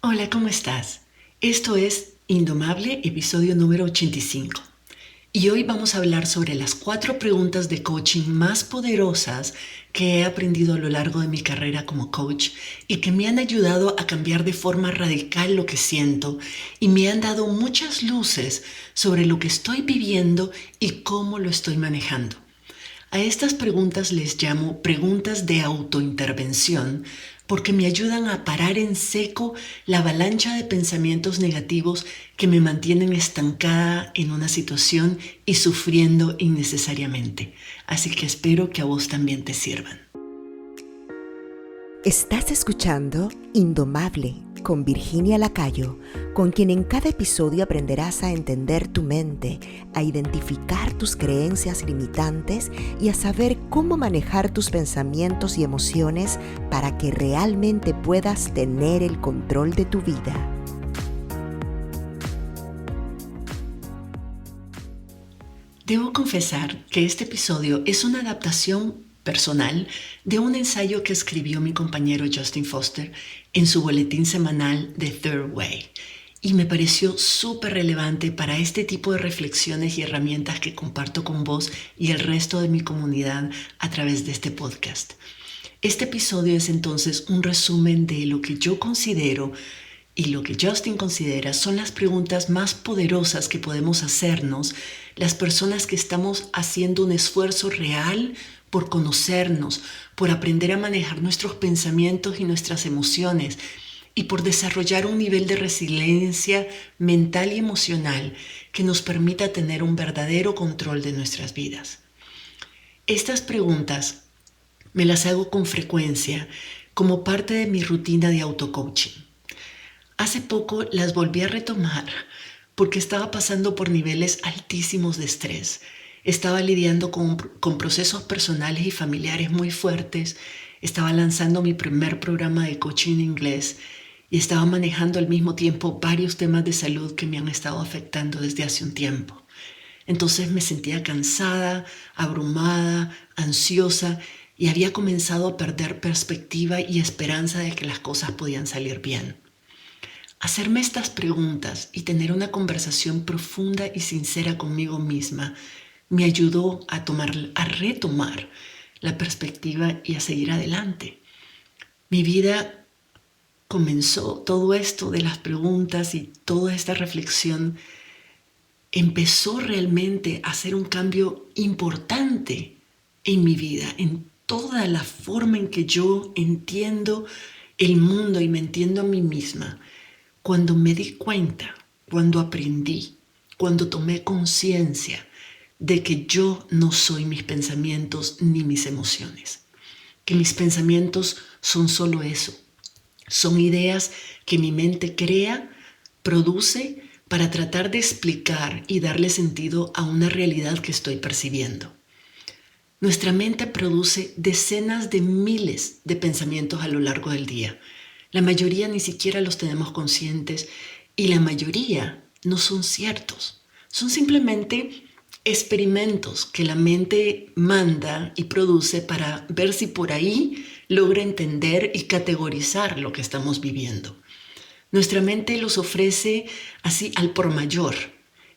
Hola, ¿cómo estás? Esto es Indomable, episodio número 85. Y hoy vamos a hablar sobre las 4 preguntas de coaching más poderosas que he aprendido a lo largo de mi carrera como coach y que me han ayudado a cambiar de forma radical lo que siento y me han dado muchas luces sobre lo que estoy viviendo y cómo lo estoy manejando. A estas preguntas les llamo preguntas de autointervención porque me ayudan a parar en seco la avalancha de pensamientos negativos que me mantienen estancada en una situación y sufriendo innecesariamente. Así que espero que a vos también te sirvan. Estás escuchando Indomable con Virginia Lacayo, con quien en cada episodio aprenderás a entender tu mente, a identificar tus creencias limitantes y a saber cómo manejar tus pensamientos y emociones para que realmente puedas tener el control de tu vida. Debo confesar que este episodio es una adaptación personal de un ensayo que escribió mi compañero Justin Foster en su boletín semanal The Third Way y me pareció súper relevante para este tipo de reflexiones y herramientas que comparto con vos y el resto de mi comunidad a través de este podcast. Este episodio es entonces un resumen de lo que yo considero y lo que Justin considera son las preguntas más poderosas que podemos hacernos las personas que estamos haciendo un esfuerzo real por conocernos, por aprender a manejar nuestros pensamientos y nuestras emociones y por desarrollar un nivel de resiliencia mental y emocional que nos permita tener un verdadero control de nuestras vidas. Estas preguntas me las hago con frecuencia como parte de mi rutina de auto-coaching. Hace poco las volví a retomar porque estaba pasando por niveles altísimos de estrés. Estaba lidiando con procesos personales y familiares muy fuertes. Estaba lanzando mi primer programa de coaching en inglés y estaba manejando al mismo tiempo varios temas de salud que me han estado afectando desde hace un tiempo. Entonces me sentía cansada, abrumada, ansiosa y había comenzado a perder perspectiva y esperanza de que las cosas podían salir bien. Hacerme estas preguntas y tener una conversación profunda y sincera conmigo misma me ayudó a retomar la perspectiva y a seguir adelante. Mi vida comenzó, todo esto de las preguntas y toda esta reflexión empezó realmente a hacer un cambio importante en mi vida, en toda la forma en que yo entiendo el mundo y me entiendo a mí misma. Cuando me di cuenta, cuando aprendí, cuando tomé conciencia de que yo no soy mis pensamientos ni mis emociones, que mis pensamientos son solo eso, son ideas que mi mente crea, produce para tratar de explicar y darle sentido a una realidad que estoy percibiendo. Nuestra mente produce decenas de miles de pensamientos a lo largo del día. La mayoría ni siquiera los tenemos conscientes y la mayoría no son ciertos. Son simplemente experimentos que la mente manda y produce para ver si por ahí logra entender y categorizar lo que estamos viviendo. Nuestra mente los ofrece así al por mayor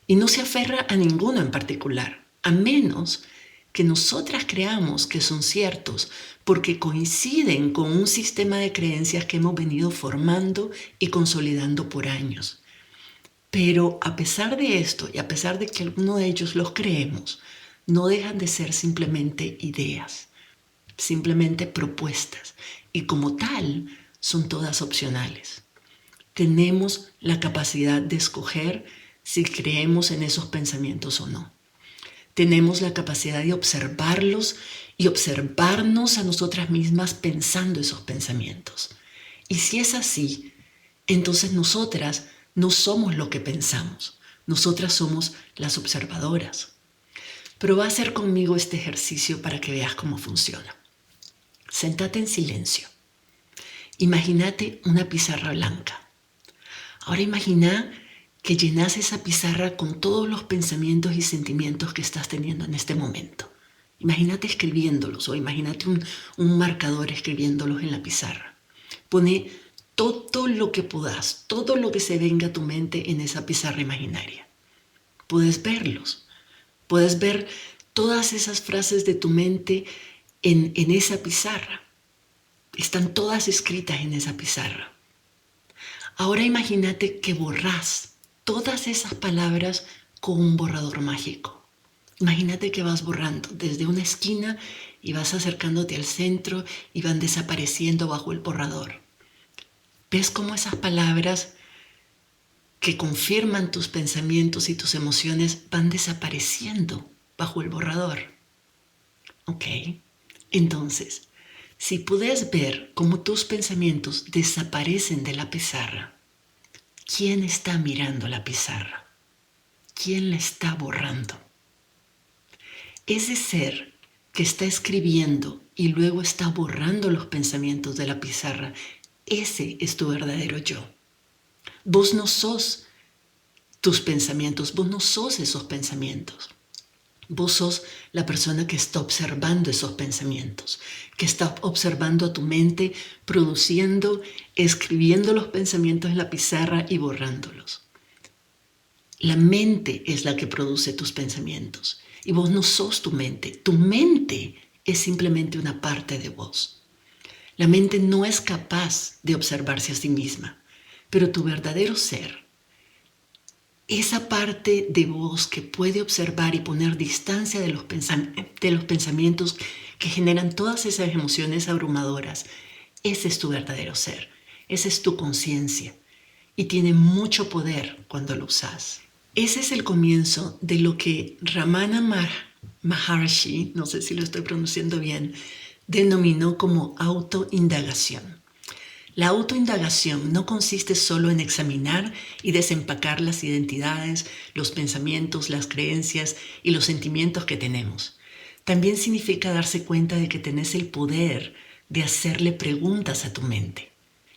y no se aferra a ninguno en particular, a menos que nosotras creamos que son ciertos porque coinciden con un sistema de creencias que hemos venido formando y consolidando por años. Pero a pesar de esto y a pesar de que alguno de ellos los creemos, no dejan de ser simplemente ideas, simplemente propuestas y como tal son todas opcionales. Tenemos la capacidad de escoger si creemos en esos pensamientos o no. Tenemos la capacidad de observarlos y observarnos a nosotras mismas pensando esos pensamientos. Y si es así, entonces nosotras no somos lo que pensamos. Nosotras somos las observadoras. Pero va a hacer conmigo este ejercicio para que veas cómo funciona. Séntate en silencio. Imagínate una pizarra blanca. Ahora imagina que llenas esa pizarra con todos los pensamientos y sentimientos que estás teniendo en este momento. Imagínate escribiéndolos o imagínate un marcador escribiéndolos en la pizarra. Pone todo lo que puedas, todo lo que se venga a tu mente en esa pizarra imaginaria. Puedes verlos, puedes ver todas esas frases de tu mente en esa pizarra. Están todas escritas en esa pizarra. Ahora imagínate que borras todas esas palabras con un borrador mágico. Imagínate que vas borrando desde una esquina y vas acercándote al centro y van desapareciendo bajo el borrador. ¿Ves cómo esas palabras que confirman tus pensamientos y tus emociones van desapareciendo bajo el borrador? Ok, entonces, si puedes ver cómo tus pensamientos desaparecen de la pizarra, ¿quién está mirando la pizarra? ¿Quién la está borrando? Ese ser que está escribiendo y luego está borrando los pensamientos de la pizarra, ese es tu verdadero yo. Vos no sos tus pensamientos, vos no sos esos pensamientos. Vos sos la persona que está observando esos pensamientos, que está observando a tu mente, produciendo, escribiendo los pensamientos en la pizarra y borrándolos. La mente es la que produce tus pensamientos y vos no sos tu mente. Tu mente es simplemente una parte de vos. La mente no es capaz de observarse a sí misma, pero tu verdadero ser, esa parte de vos que puede observar y poner distancia de los pensamientos que generan todas esas emociones abrumadoras, ese es tu verdadero ser, esa es tu conciencia y tiene mucho poder cuando lo usas. Ese es el comienzo de lo que Ramana Maharshi, no sé si lo estoy pronunciando bien, denominó como autoindagación. La autoindagación no consiste solo en examinar y desempacar las identidades, los pensamientos, las creencias y los sentimientos que tenemos. También significa darse cuenta de que tenés el poder de hacerle preguntas a tu mente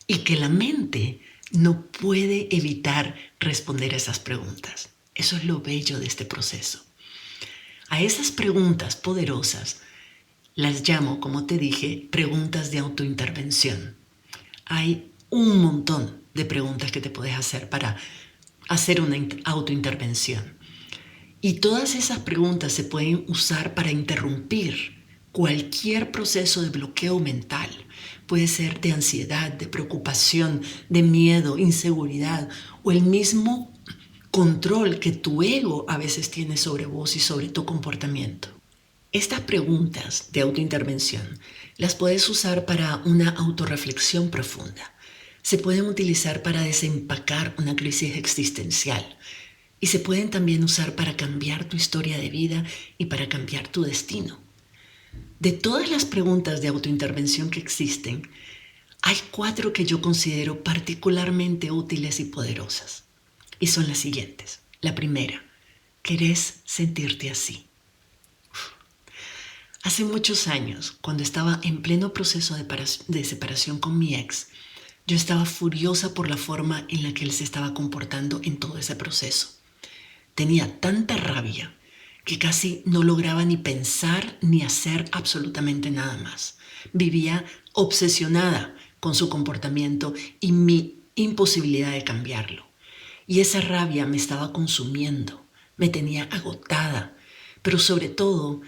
y que la mente no puede evitar responder a esas preguntas. Eso es lo bello de este proceso. A esas preguntas poderosas las llamo, como te dije, preguntas de autointervención. Hay un montón de preguntas que te puedes hacer para hacer una autointervención. Y todas esas preguntas se pueden usar para interrumpir cualquier proceso de bloqueo mental. Puede ser de ansiedad, de preocupación, de miedo, inseguridad o el mismo control que tu ego a veces tiene sobre vos y sobre tu comportamiento. Estas preguntas de autointervención las puedes usar para una autorreflexión profunda. Se pueden utilizar para desempacar una crisis existencial y se pueden también usar para cambiar tu historia de vida y para cambiar tu destino. De todas las preguntas de autointervención que existen, hay 4 que yo considero particularmente útiles y poderosas. Y son las siguientes. La primera, ¿querés sentirte así? Hace muchos años, cuando estaba en pleno proceso de separación con mi ex, yo estaba furiosa por la forma en la que él se estaba comportando en todo ese proceso. Tenía tanta rabia que casi no lograba ni pensar ni hacer absolutamente nada más. Vivía obsesionada con su comportamiento y mi imposibilidad de cambiarlo. Y esa rabia me estaba consumiendo, me tenía agotada, pero sobre todo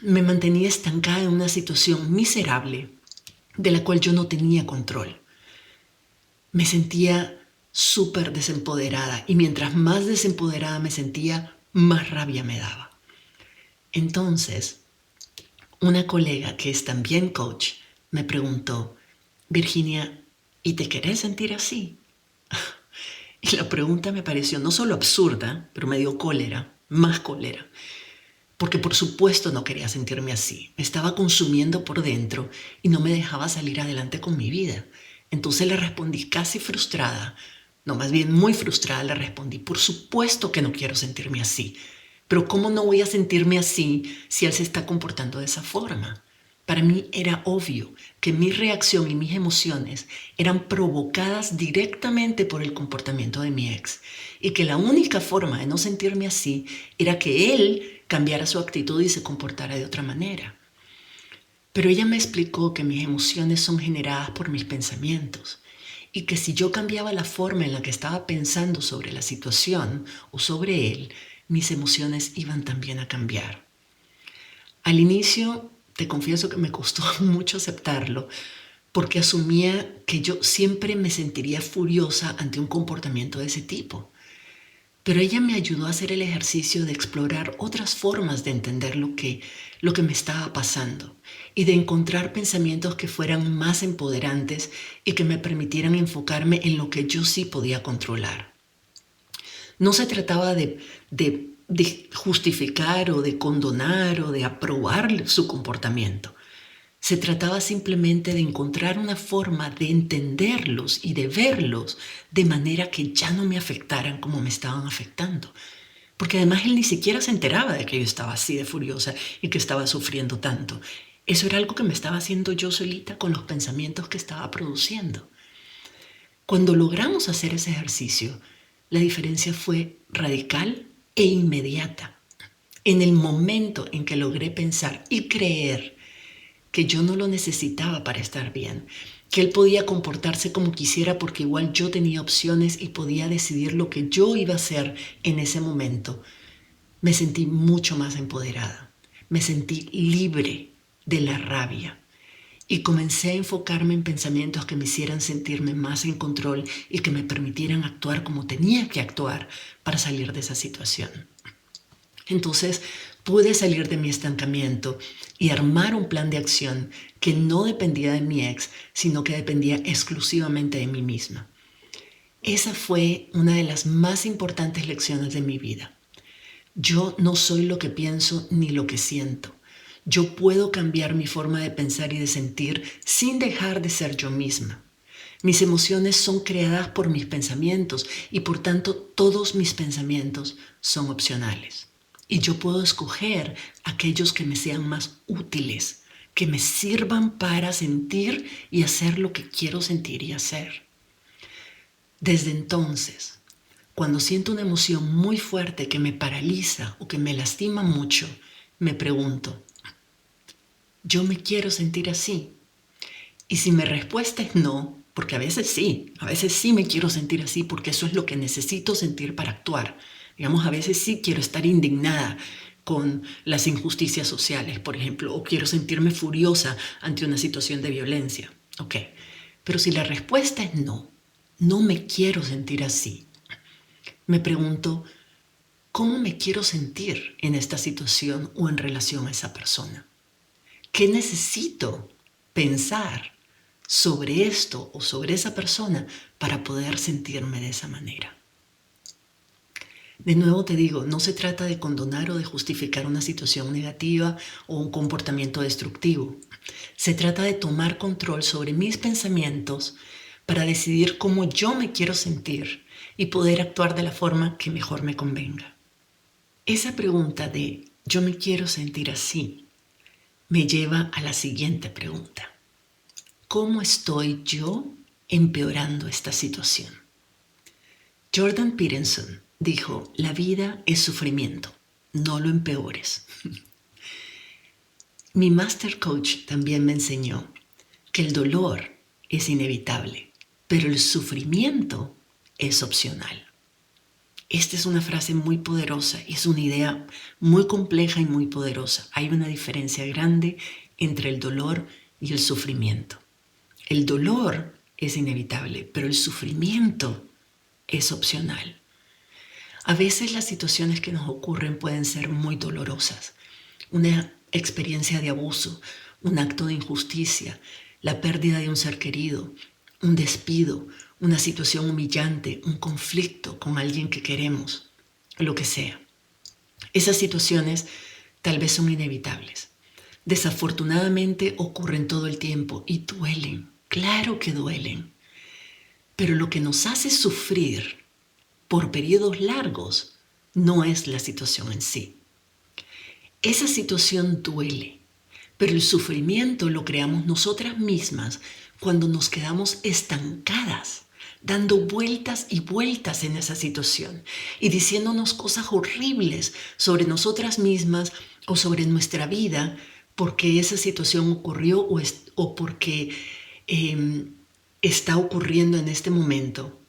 me mantenía estancada en una situación miserable de la cual yo no tenía control. Me sentía súper desempoderada y mientras más desempoderada me sentía, más rabia me daba. Entonces, una colega que es también coach me preguntó, Virginia, ¿y te querés sentir así? Y la pregunta me pareció no solo absurda, pero me dio cólera, más cólera. Porque por supuesto no quería sentirme así. Me estaba consumiendo por dentro y no me dejaba salir adelante con mi vida. Entonces le respondí casi frustrada, no, más bien muy frustrada le respondí, por supuesto que no quiero sentirme así. Pero ¿cómo no voy a sentirme así si él se está comportando de esa forma? Para mí era obvio que mi reacción y mis emociones eran provocadas directamente por el comportamiento de mi ex y que la única forma de no sentirme así era que él cambiara su actitud y se comportara de otra manera. Pero ella me explicó que mis emociones son generadas por mis pensamientos y que si yo cambiaba la forma en la que estaba pensando sobre la situación o sobre él, mis emociones iban también a cambiar. Al inicio, te confieso que me costó mucho aceptarlo, porque asumía que yo siempre me sentiría furiosa ante un comportamiento de ese tipo. Pero ella me ayudó a hacer el ejercicio de explorar otras formas de entender lo que me estaba pasando y de encontrar pensamientos que fueran más empoderantes y que me permitieran enfocarme en lo que yo sí podía controlar. No se trataba de justificar o de condonar o de aprobar su comportamiento. Se trataba simplemente de encontrar una forma de entenderlos y de verlos de manera que ya no me afectaran como me estaban afectando. Porque además él ni siquiera se enteraba de que yo estaba así de furiosa y que estaba sufriendo tanto. Eso era algo que me estaba haciendo yo solita con los pensamientos que estaba produciendo. Cuando logramos hacer ese ejercicio, la diferencia fue radical e inmediata. En el momento en que logré pensar y creer que yo no lo necesitaba para estar bien, que él podía comportarse como quisiera porque igual yo tenía opciones y podía decidir lo que yo iba a hacer en ese momento, me sentí mucho más empoderada, me sentí libre de la rabia y comencé a enfocarme en pensamientos que me hicieran sentirme más en control y que me permitieran actuar como tenía que actuar para salir de esa situación. Entonces pude salir de mi estancamiento y armar un plan de acción que no dependía de mi ex, sino que dependía exclusivamente de mí misma. Esa fue una de las más importantes lecciones de mi vida. Yo no soy lo que pienso ni lo que siento. Yo puedo cambiar mi forma de pensar y de sentir sin dejar de ser yo misma. Mis emociones son creadas por mis pensamientos y por tanto todos mis pensamientos son opcionales. Y yo puedo escoger aquellos que me sean más útiles, que me sirvan para sentir y hacer lo que quiero sentir y hacer. Desde entonces, cuando siento una emoción muy fuerte que me paraliza o que me lastima mucho, me pregunto, ¿yo me quiero sentir así? Y si mi respuesta es no, porque a veces sí me quiero sentir así porque eso es lo que necesito sentir para actuar. Digamos, a veces sí quiero estar indignada con las injusticias sociales, por ejemplo, o quiero sentirme furiosa ante una situación de violencia. Ok, pero si la respuesta es no, no me quiero sentir así, me pregunto, ¿cómo me quiero sentir en esta situación o en relación a esa persona? ¿Qué necesito pensar sobre esto o sobre esa persona para poder sentirme de esa manera? De nuevo te digo, no se trata de condonar o de justificar una situación negativa o un comportamiento destructivo. Se trata de tomar control sobre mis pensamientos para decidir cómo yo me quiero sentir y poder actuar de la forma que mejor me convenga. Esa pregunta de ¿yo me quiero sentir así? Me lleva a la siguiente pregunta. ¿Cómo estoy yo empeorando esta situación? Jordan Peterson dijo, la vida es sufrimiento, no lo empeores. Mi master coach también me enseñó que el dolor es inevitable, pero el sufrimiento es opcional. Esta es una frase muy poderosa y es una idea muy compleja y muy poderosa. Hay una diferencia grande entre el dolor y el sufrimiento. El dolor es inevitable, pero el sufrimiento es opcional. A veces las situaciones que nos ocurren pueden ser muy dolorosas. Una experiencia de abuso, un acto de injusticia, la pérdida de un ser querido, un despido, una situación humillante, un conflicto con alguien que queremos, lo que sea. Esas situaciones tal vez son inevitables. Desafortunadamente ocurren todo el tiempo y duelen, claro que duelen. Pero lo que nos hace sufrir por periodos largos no es la situación en sí. Esa situación duele, pero el sufrimiento lo creamos nosotras mismas cuando nos quedamos estancadas, dando vueltas y vueltas en esa situación y diciéndonos cosas horribles sobre nosotras mismas o sobre nuestra vida porque esa situación ocurrió o porque está ocurriendo en este momento,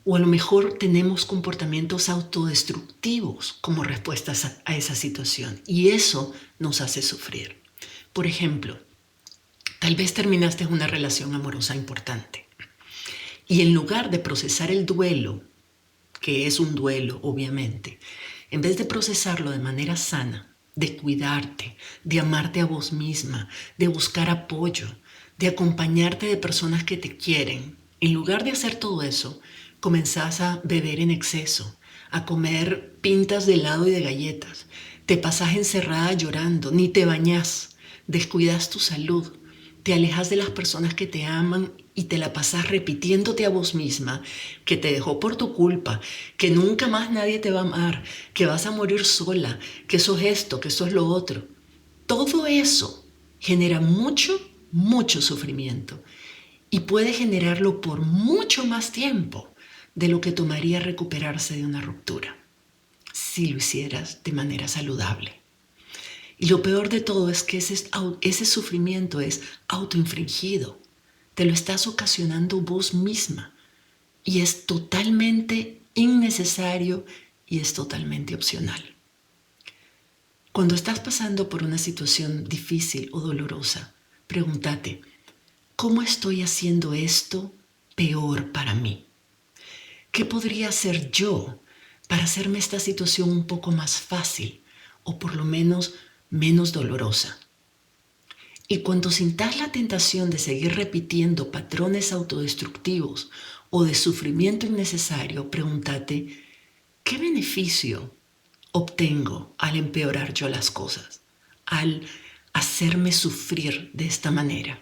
o a lo mejor tenemos comportamientos autodestructivos como respuestas a esa situación, y eso nos hace sufrir. Por ejemplo, tal vez terminaste una relación amorosa importante y en lugar de procesar el duelo, que es un duelo obviamente, en vez de procesarlo de manera sana, de cuidarte, de amarte a vos misma, de buscar apoyo, de acompañarte de personas que te quieren, en lugar de hacer todo eso, comenzás a beber en exceso, a comer pintas de helado y de galletas, te pasás encerrada llorando, ni te bañás, descuidas tu salud, te alejas de las personas que te aman y te la pasas repitiéndote a vos misma que te dejó por tu culpa, que nunca más nadie te va a amar, que vas a morir sola, que sos esto, que sos lo otro. Todo eso genera mucho, mucho sufrimiento y puede generarlo por mucho más tiempo de lo que tomaría recuperarse de una ruptura, si lo hicieras de manera saludable. Y lo peor de todo es que ese sufrimiento es autoinfligido. Te lo estás ocasionando vos misma. Y es totalmente innecesario y es totalmente opcional. Cuando estás pasando por una situación difícil o dolorosa, pregúntate, ¿cómo estoy haciendo esto peor para mí? ¿Qué podría hacer yo para hacerme esta situación un poco más fácil o por lo menos menos dolorosa? Y cuando sintas la tentación de seguir repitiendo patrones autodestructivos o de sufrimiento innecesario, pregúntate, ¿qué beneficio obtengo al empeorar yo las cosas? Al hacerme sufrir de esta manera.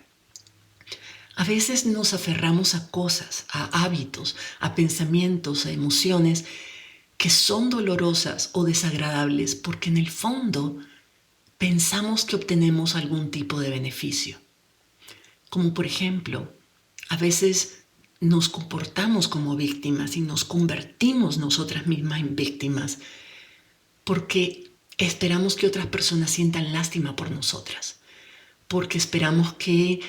A veces nos aferramos a cosas, a hábitos, a pensamientos, a emociones que son dolorosas o desagradables porque en el fondo pensamos que obtenemos algún tipo de beneficio. Como por ejemplo, a veces nos comportamos como víctimas y nos convertimos nosotras mismas en víctimas porque esperamos que otras personas sientan lástima por nosotras, porque esperamos que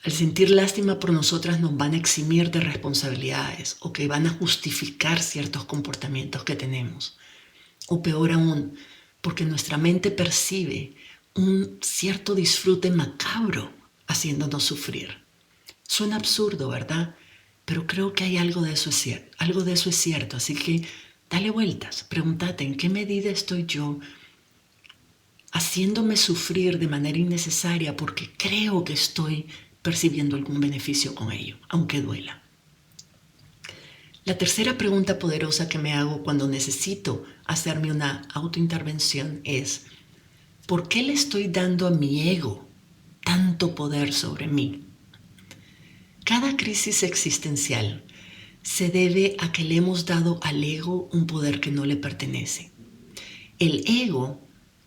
al sentir lástima por nosotras nos van a eximir de responsabilidades o que van a justificar ciertos comportamientos que tenemos. O peor aún, porque nuestra mente percibe un cierto disfrute macabro haciéndonos sufrir. Suena absurdo, ¿verdad? Pero creo que hay algo de eso es cierto, así que dale vueltas, pregúntate en qué medida estoy yo haciéndome sufrir de manera innecesaria porque creo que estoy percibiendo algún beneficio con ello, aunque duela. La tercera pregunta poderosa que me hago cuando necesito hacerme una autointervención es, ¿por qué le estoy dando a mi ego tanto poder sobre mí? Cada crisis existencial se debe a que le hemos dado al ego un poder que no le pertenece. El ego,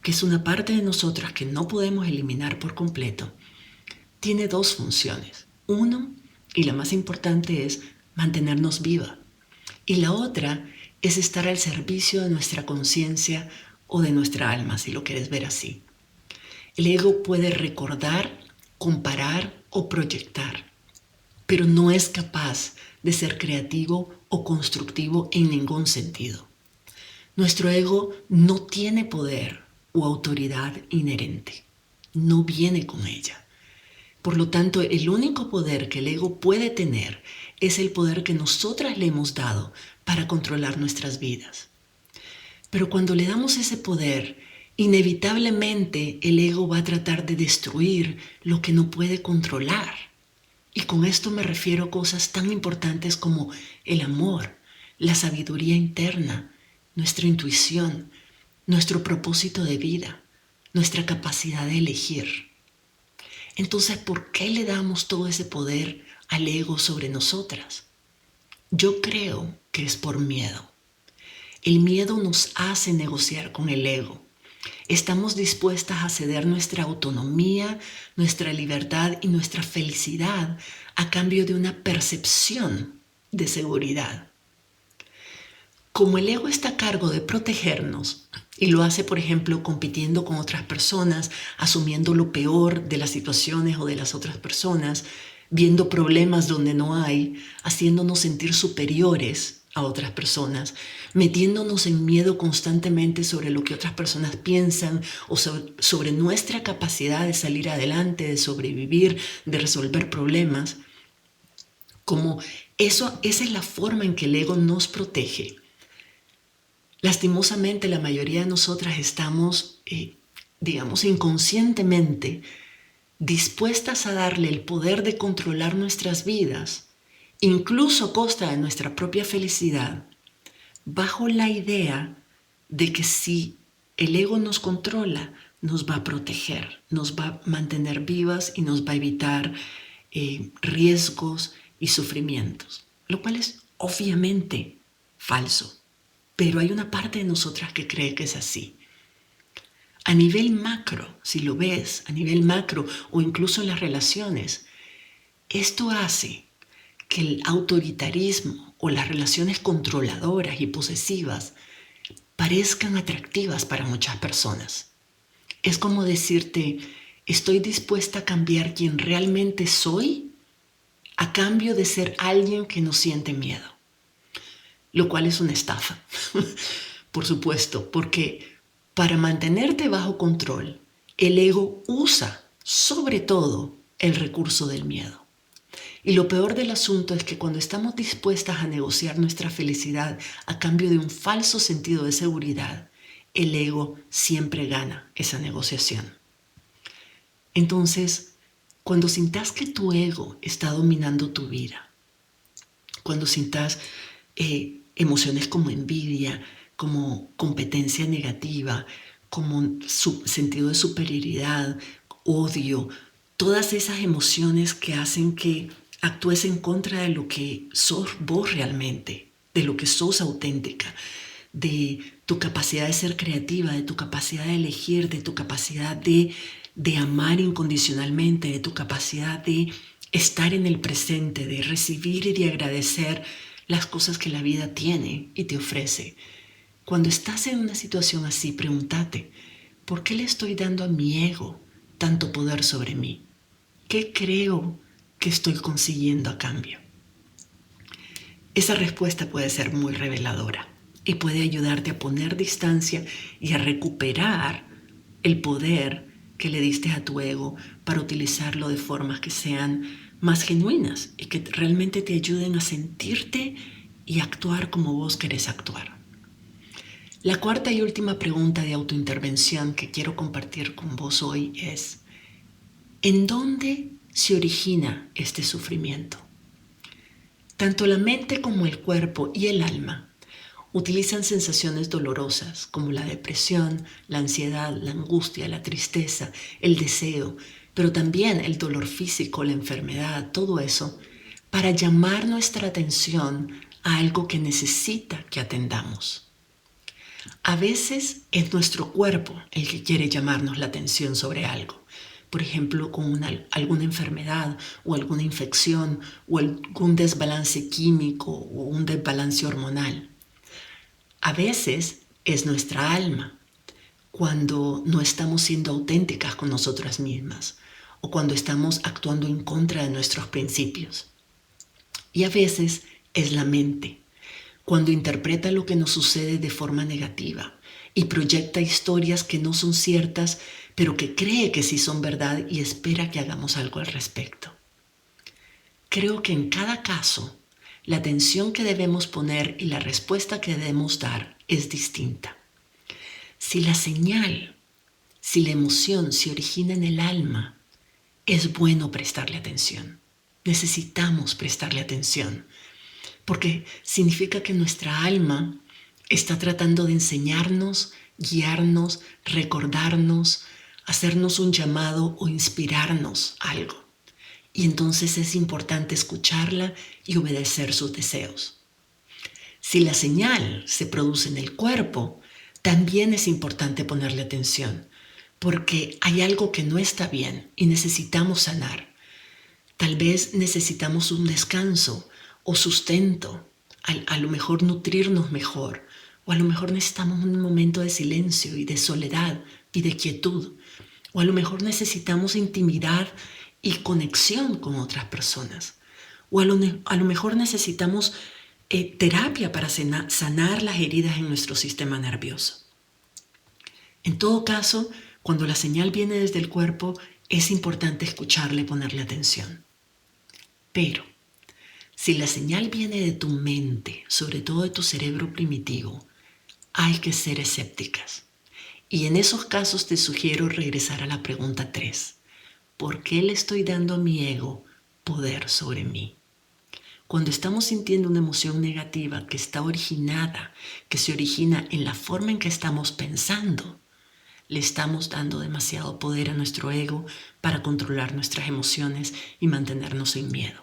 que es una parte de nosotras que no podemos eliminar por completo, tiene dos funciones. Uno, y la más importante, es mantenernos viva. Y la otra es estar al servicio de nuestra conciencia o de nuestra alma, si lo quieres ver así. El ego puede recordar, comparar o proyectar, pero no es capaz de ser creativo o constructivo en ningún sentido. Nuestro ego no tiene poder o autoridad inherente, no viene con ella. Por lo tanto, el único poder que el ego puede tener es el poder que nosotras le hemos dado para controlar nuestras vidas. Pero cuando le damos ese poder, inevitablemente el ego va a tratar de destruir lo que no puede controlar. Y con esto me refiero a cosas tan importantes como el amor, la sabiduría interna, nuestra intuición, nuestro propósito de vida, nuestra capacidad de elegir. Entonces, ¿por qué le damos todo ese poder al ego sobre nosotras? Yo creo que es por miedo. El miedo nos hace negociar con el ego. Estamos dispuestas a ceder nuestra autonomía, nuestra libertad y nuestra felicidad a cambio de una percepción de seguridad. Como el ego está a cargo de protegernos y lo hace, por ejemplo, compitiendo con otras personas, asumiendo lo peor de las situaciones o de las otras personas, viendo problemas donde no hay, haciéndonos sentir superiores a otras personas, metiéndonos en miedo constantemente sobre lo que otras personas piensan o sobre nuestra capacidad de salir adelante, de sobrevivir, de resolver problemas. Como esa es la forma en que el ego nos protege. Lastimosamente, la mayoría de nosotras estamos, inconscientemente dispuestas a darle el poder de controlar nuestras vidas, incluso a costa de nuestra propia felicidad, bajo la idea de que si el ego nos controla, nos va a proteger, nos va a mantener vivas y nos va a evitar riesgos y sufrimientos, lo cual es obviamente falso. Pero hay una parte de nosotras que cree que es así. A nivel macro, si lo ves, a nivel macro o incluso en las relaciones, esto hace que el autoritarismo o las relaciones controladoras y posesivas parezcan atractivas para muchas personas. Es como decirte, estoy dispuesta a cambiar quien realmente soy a cambio de ser alguien que no siente miedo. Lo cual es una estafa, por supuesto, porque para mantenerte bajo control, el ego usa sobre todo el recurso del miedo. Y lo peor del asunto es que cuando estamos dispuestas a negociar nuestra felicidad a cambio de un falso sentido de seguridad, el ego siempre gana esa negociación. Entonces, cuando sintas que tu ego está dominando tu vida, cuando sintas emociones como envidia, como competencia negativa, como sentido de superioridad, odio, todas esas emociones que hacen que actúes en contra de lo que sos vos realmente, de lo que sos auténtica, de tu capacidad de ser creativa, de tu capacidad de elegir, de tu capacidad de amar incondicionalmente, de tu capacidad de estar en el presente, de recibir y de agradecer las cosas que la vida tiene y te ofrece. Cuando estás en una situación así, pregúntate, ¿por qué le estoy dando a mi ego tanto poder sobre mí? ¿Qué creo que estoy consiguiendo a cambio? Esa respuesta puede ser muy reveladora y puede ayudarte a poner distancia y a recuperar el poder que le diste a tu ego para utilizarlo de formas que sean más genuinas y que realmente te ayuden a sentirte y actuar como vos querés actuar. La cuarta y última pregunta de autointervención que quiero compartir con vos hoy es, ¿en dónde se origina este sufrimiento? Tanto la mente como el cuerpo y el alma utilizan sensaciones dolorosas como la depresión, la ansiedad, la angustia, la tristeza, el deseo, pero también el dolor físico, la enfermedad, todo eso, para llamar nuestra atención a algo que necesita que atendamos. A veces es nuestro cuerpo el que quiere llamarnos la atención sobre algo. Por ejemplo, con alguna enfermedad o alguna infección o algún desbalance químico o un desbalance hormonal. A veces es nuestra alma, cuando no estamos siendo auténticas con nosotras mismas o cuando estamos actuando en contra de nuestros principios. Y a veces es la mente, cuando interpreta lo que nos sucede de forma negativa y proyecta historias que no son ciertas, pero que cree que sí son verdad y espera que hagamos algo al respecto. Creo que en cada caso, la atención que debemos poner y la respuesta que debemos dar es distinta. Si la señal, si la emoción se origina en el alma, es bueno prestarle atención. Necesitamos prestarle atención, porque significa que nuestra alma está tratando de enseñarnos, guiarnos, recordarnos, hacernos un llamado o inspirarnos algo. Y entonces es importante escucharla y obedecer sus deseos. Si la señal se produce en el cuerpo, también es importante ponerle atención, porque hay algo que no está bien y necesitamos sanar. Tal vez necesitamos un descanso o sustento, a lo mejor nutrirnos mejor, o a lo mejor necesitamos un momento de silencio y de soledad y de quietud, o a lo mejor necesitamos intimidad y conexión con otras personas. O a lo mejor necesitamos terapia para sanar las heridas en nuestro sistema nervioso. En todo caso, cuando la señal viene desde el cuerpo, es importante escucharle y ponerle atención. Pero, si la señal viene de tu mente, sobre todo de tu cerebro primitivo, hay que ser escépticas. Y en esos casos te sugiero regresar a la pregunta 3. ¿Por qué le estoy dando a mi ego poder sobre mí? Cuando estamos sintiendo una emoción negativa que se origina en la forma en que estamos pensando, le estamos dando demasiado poder a nuestro ego para controlar nuestras emociones y mantenernos sin miedo.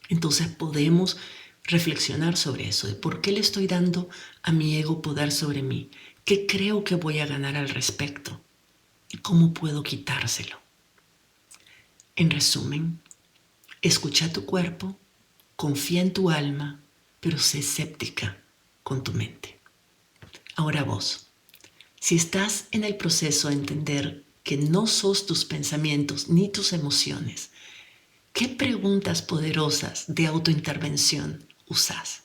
Entonces podemos reflexionar sobre eso, de por qué le estoy dando a mi ego poder sobre mí, qué creo que voy a ganar al respecto y cómo puedo quitárselo. En resumen, escucha tu cuerpo, confía en tu alma, pero sé escéptica con tu mente. Ahora vos, si estás en el proceso de entender que no sos tus pensamientos ni tus emociones, ¿qué preguntas poderosas de autointervención usás?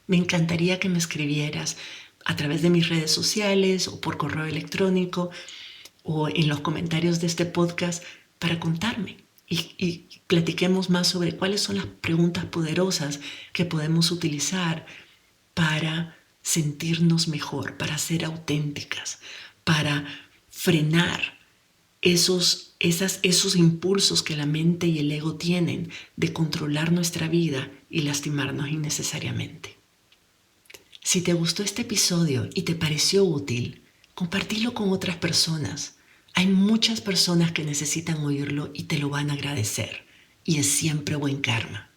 Me encantaría que me escribieras a través de mis redes sociales o por correo electrónico o en los comentarios de este podcast para contarme y platiquemos más sobre cuáles son las preguntas poderosas que podemos utilizar para sentirnos mejor, para ser auténticas, para frenar esos impulsos que la mente y el ego tienen de controlar nuestra vida y lastimarnos innecesariamente. Si te gustó este episodio y te pareció útil, compartilo con otras personas. Hay muchas personas que necesitan oírlo y te lo van a agradecer. Y es siempre buen karma.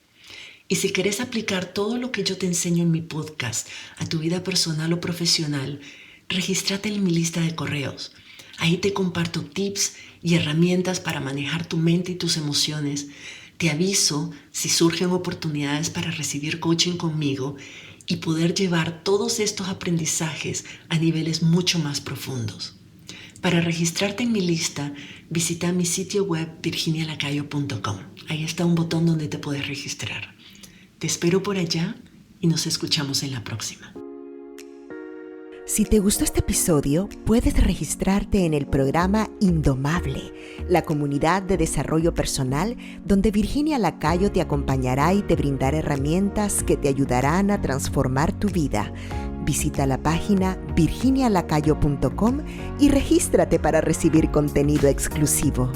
Y si querés aplicar todo lo que yo te enseño en mi podcast a tu vida personal o profesional, regístrate en mi lista de correos. Ahí te comparto tips y herramientas para manejar tu mente y tus emociones. Te aviso si surgen oportunidades para recibir coaching conmigo y poder llevar todos estos aprendizajes a niveles mucho más profundos. Para registrarte en mi lista, visita mi sitio web virginialacayo.com. Ahí está un botón donde te puedes registrar. Te espero por allá y nos escuchamos en la próxima. Si te gustó este episodio, puedes registrarte en el programa Indomable, la comunidad de desarrollo personal donde Virginia Lacayo te acompañará y te brindará herramientas que te ayudarán a transformar tu vida. Visita la página virginialacayo.com y regístrate para recibir contenido exclusivo.